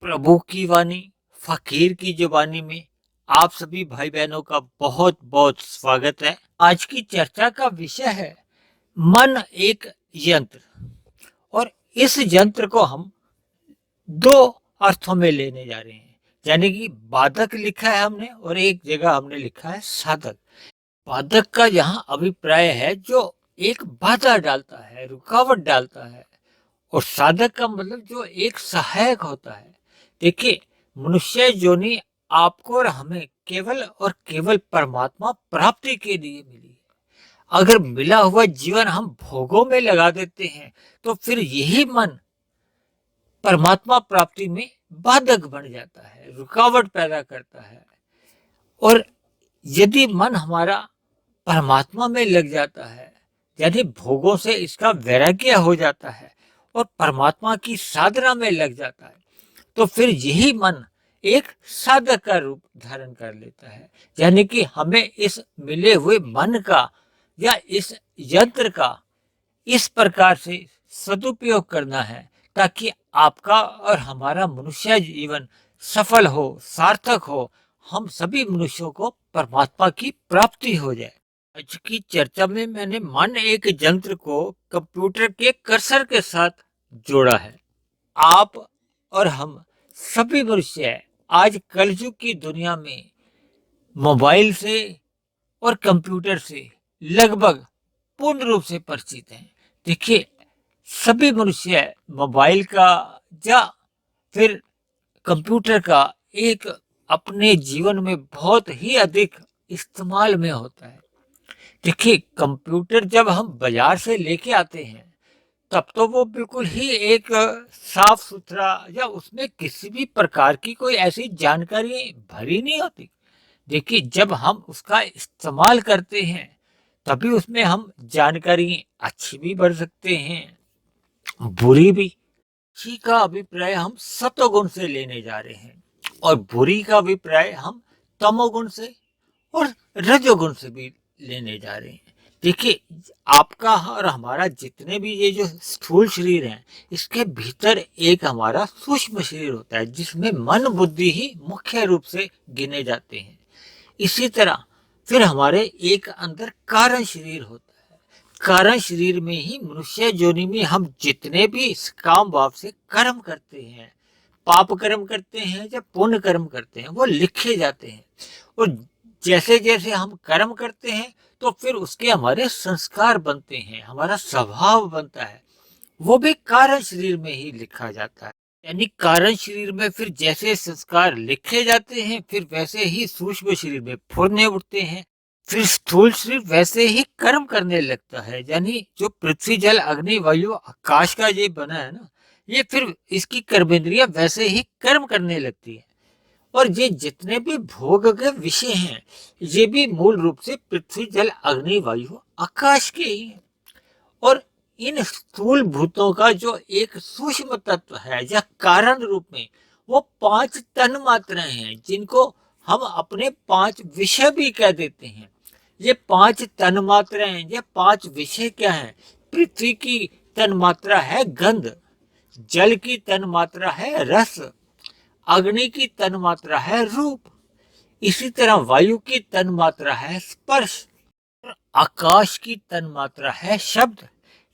प्रभु की वाणी फकीर की जुबानी में आप सभी भाई बहनों का बहुत बहुत स्वागत है। आज की चर्चा का विषय है मन एक यंत्र। और इस यंत्र को हम दो अर्थों में लेने जा रहे हैं। यानी कि बाधक लिखा है हमने और एक जगह हमने लिखा है साधक। बाधक का यहाँ अभिप्राय है जो एक बाधा डालता है, रुकावट डालता है, और साधक का मतलब जो एक सहायक होता है। देखिए, मनुष्य योनि आपको और हमें केवल और केवल परमात्मा प्राप्ति के लिए मिली है। अगर मिला हुआ जीवन हम भोगों में लगा देते हैं तो फिर यही मन परमात्मा प्राप्ति में बाधक बन जाता है, रुकावट पैदा करता है। और यदि मन हमारा परमात्मा में लग जाता है, यानी भोगों से इसका वैराग्य हो जाता है और परमात्मा की साधना में लग जाता है, तो फिर यही मन एक साधक का रूप धारण कर लेता है। यानी कि हमें इस मिले हुए मन का या इस यंत्र का इस प्रकार से सदुपयोग करना है ताकि आपका और हमारा मनुष्य जीवन सफल हो, सार्थक हो, हम सभी मनुष्यों को परमात्मा की प्राप्ति हो जाए। आज की चर्चा में मैंने मन एक यंत्र को कंप्यूटर के कर्सर के साथ जोड़ा है। आप और हम सभी मनुष्य आज कलयुग की दुनिया में मोबाइल से और कंप्यूटर से लगभग पूर्ण रूप से परिचित हैं। देखिए, सभी मनुष्य मोबाइल का या फिर कंप्यूटर का एक अपने जीवन में बहुत ही अधिक इस्तेमाल में होता है। देखिए, कंप्यूटर जब हम बाजार से लेके आते हैं तब तो वो बिल्कुल ही एक साफ सुथरा या उसमें किसी भी प्रकार की कोई ऐसी जानकारी भरी नहीं होती। देखिए, जब हम उसका इस्तेमाल करते हैं तभी उसमें हम जानकारी अच्छी भी भर सकते हैं, बुरी भी। अच्छी का अभिप्राय हम सत्वगुण से लेने जा रहे हैं और बुरी का अभिप्राय हम तमोगुण से और रजोगुण से भी लेने जा रहे हैं। देखिए, आपका और हमारा जितने भी ये जो स्थूल शरीर है, इसके भीतर एक हमारा सूक्ष्म शरीर होता है जिसमें मन बुद्धि ही मुख्य रूप से गिने जाते हैं। इसी तरह फिर हमारे एक अंदर कारण शरीर होता है। कारण शरीर में ही मनुष्य योनि में हम जितने भी इस काम भाव से कर्म करते हैं, पाप कर्म करते हैं या पुण्य कर्म करते हैं, वो लिखे जाते हैं। और जैसे जैसे हम कर्म करते हैं तो फिर उसके हमारे संस्कार बनते हैं, हमारा स्वभाव बनता है, वो भी कारण शरीर में ही लिखा जाता है। यानी कारण शरीर में फिर जैसे संस्कार लिखे जाते हैं फिर वैसे ही सूक्ष्म शरीर में फुरने उठते हैं। फिर स्थूल शरीर वैसे ही कर्म करने लगता है। यानी जो पृथ्वी जल अग्नि वायु आकाश का ये बना है ना, ये फिर इसकी कर्मेंद्रियां वैसे ही कर्म करने लगती है। और ये जितने भी भोग के विषय हैं ये भी मूल रूप से पृथ्वी जल अग्नि वायु आकाश के ही हैं। और इन स्थूल भूतों का जो एक सूक्ष्म तत्व है या कारण रूप में वो 5 तन मात्राएं हैं जिनको हम अपने 5 विषय भी कह देते हैं। ये 5 तन मात्राएं, ये 5 विषय क्या हैं? पृथ्वी की तन मात्रा है गंध, जल की तन मात्रा है रस, अग्नि की तन मात्रा है रूप, इसी तरह वायु की तन मात्रा है स्पर्श, आकाश की तन मात्रा है शब्द।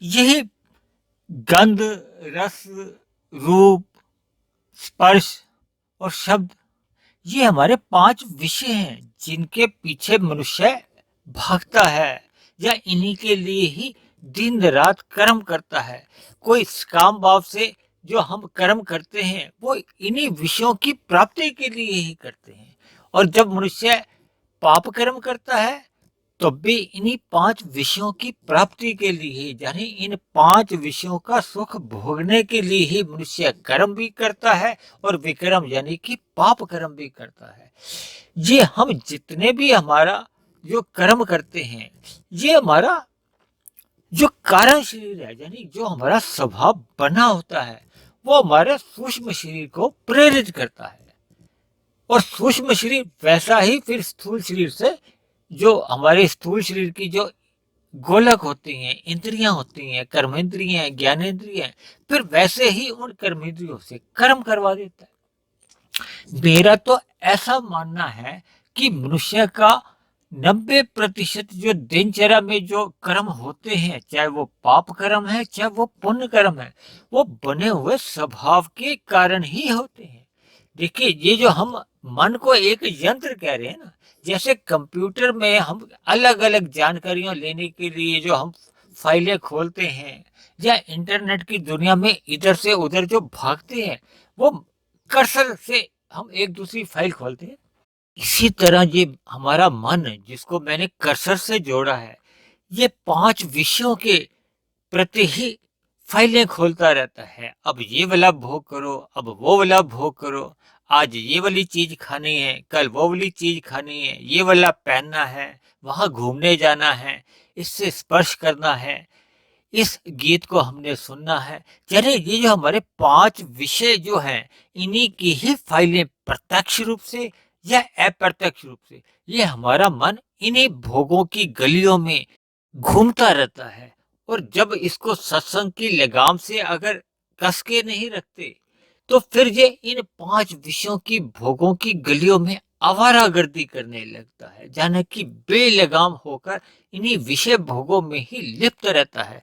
यही गंध, रस, रूप, स्पर्श और शब्द, ये हमारे 5 विषय हैं जिनके पीछे मनुष्य भागता है या इन्हीं के लिए ही दिन रात कर्म करता है। कोई काम भाव से जो हम कर्म करते हैं वो इन्हीं विषयों की प्राप्ति के लिए ही करते हैं। और जब मनुष्य पाप कर्म करता है तो भी इन्हीं 5 विषयों की प्राप्ति के लिए, यानी इन 5 विषयों का सुख भोगने के लिए ही मनुष्य कर्म भी करता है और विकर्म यानी कि पाप कर्म भी करता है। ये हम जितने भी हमारा जो कर्म करते हैं, ये हमारा जो कारण शरीर है, यानी जो हमारा स्वभाव बना होता है, वो हमारे सूक्ष्म शरीर को प्रेरित करता है। और सूक्ष्म शरीर वैसा ही फिर स्थूल शरीर से, जो हमारे स्थूल शरीर की जो गोलक होती हैं, इंद्रियां होती हैं, कर्मेंद्रियां, ज्ञानेंद्रियां, फिर वैसे ही उन कर्मेंद्रियों से कर्म करवा देता है। मेरा तो ऐसा मानना है कि मनुष्य का 90% जो दिनचर्या में जो कर्म होते हैं, चाहे वो पाप कर्म है चाहे वो पुण्य कर्म है, वो बने हुए स्वभाव के कारण ही होते हैं। देखिए, ये जो हम मन को एक यंत्र कह रहे हैं ना, जैसे कंप्यूटर में हम अलग अलग जानकारियां लेने के लिए जो हम फाइलें खोलते हैं, या इंटरनेट की दुनिया में इधर से उधर जो भागते हैं, वो कर्सर से हम एक दूसरी फाइल खोलते हैं। इसी तरह ये हमारा मन, जिसको मैंने कर्सर से जोड़ा है, ये 5 विषयों के प्रति ही फाइलें खोलता रहता है। अब ये वाला भोग करो, अब वो वाला भोग करो, आज ये वाली चीज खानी है, कल वो वाली चीज खानी है, ये वाला पहनना है, वहां घूमने जाना है, इससे स्पर्श करना है, इस गीत को हमने सुनना है। यानी ये जो हमारे 5 विषय जो हैं, इन्हीं की ही फाइलें प्रत्यक्ष रूप से या अप्रत्यक्ष रूप से ये हमारा मन इन्हीं भोगों की गलियों में घूमता रहता है। और जब इसको सत्संग की लगाम से अगर कस के नहीं रखते, तो फिर ये इन 5 विषयों की भोगों की गलियों में आवारागर्दी करने लगता है, जाने कि बेलगाम होकर इन्हीं विषय भोगों में ही लिप्त रहता है।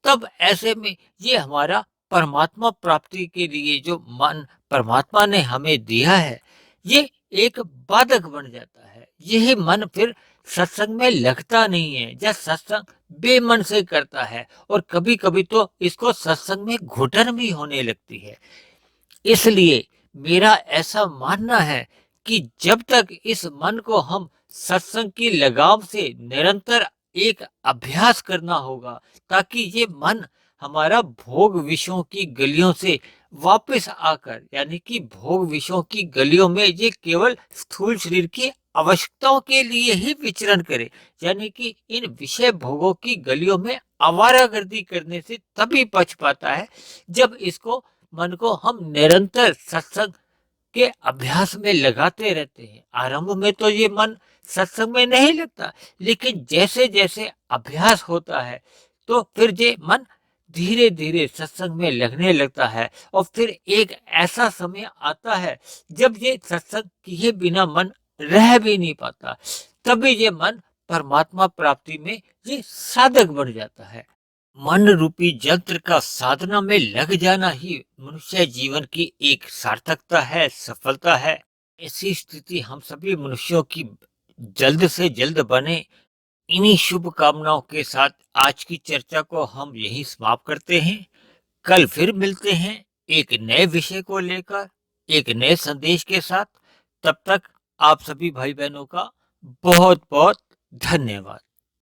तब ऐसे में ये हमारा परमात्मा प्राप्ति के लिए जो मन परमात्मा ने हमें दिया है, ये एक बाधक बन जाता है। यही मन फिर सत्संग में लगता नहीं है, या सत्संग बेमन से करता है, और कभी कभी तो इसको सत्संग में घुटन भी होने लगती है। इसलिए मेरा ऐसा मानना है कि जब तक इस मन को हम सत्संग की लगाम से निरंतर एक अभ्यास करना होगा, ताकि ये मन हमारा भोग विषयों की गलियों से वापस आकर, यानी कि भोग विषयों की गलियों में ये केवल स्थूल शरीर की आवश्यकताओं के लिए ही विचरण करे, यानी कि इन विषय भोगों की गलियों में आवारागर्दी करने से तभी बच पाता है, जब इसको मन को हम निरंतर सत्संग के अभ्यास में लगाते रहते हैं। आरंभ में तो ये मन सत्संग में नहीं लगता, लेकिन जैसे जैसे अभ्यास होता है, तो फिर ये मन धीरे धीरे सत्संग में लगने लगता है। और फिर एक ऐसा समय आता है जब ये सत्संग किए बिना मन रह भी नहीं पाता, तभी ये मन परमात्मा प्राप्ति में ये साधक बन जाता है। मन रूपी यंत्र का साधना में लग जाना ही मनुष्य जीवन की एक सार्थकता है, सफलता है। ऐसी स्थिति हम सभी मनुष्यों की जल्द से जल्द बने, इन्हीं शुभ कामनाओं के साथ आज की चर्चा को हम यही समाप्त करते हैं। कल फिर मिलते हैं एक नए विषय को लेकर, एक नए संदेश के साथ। तब तक आप सभी भाई बहनों का बहुत बहुत धन्यवाद।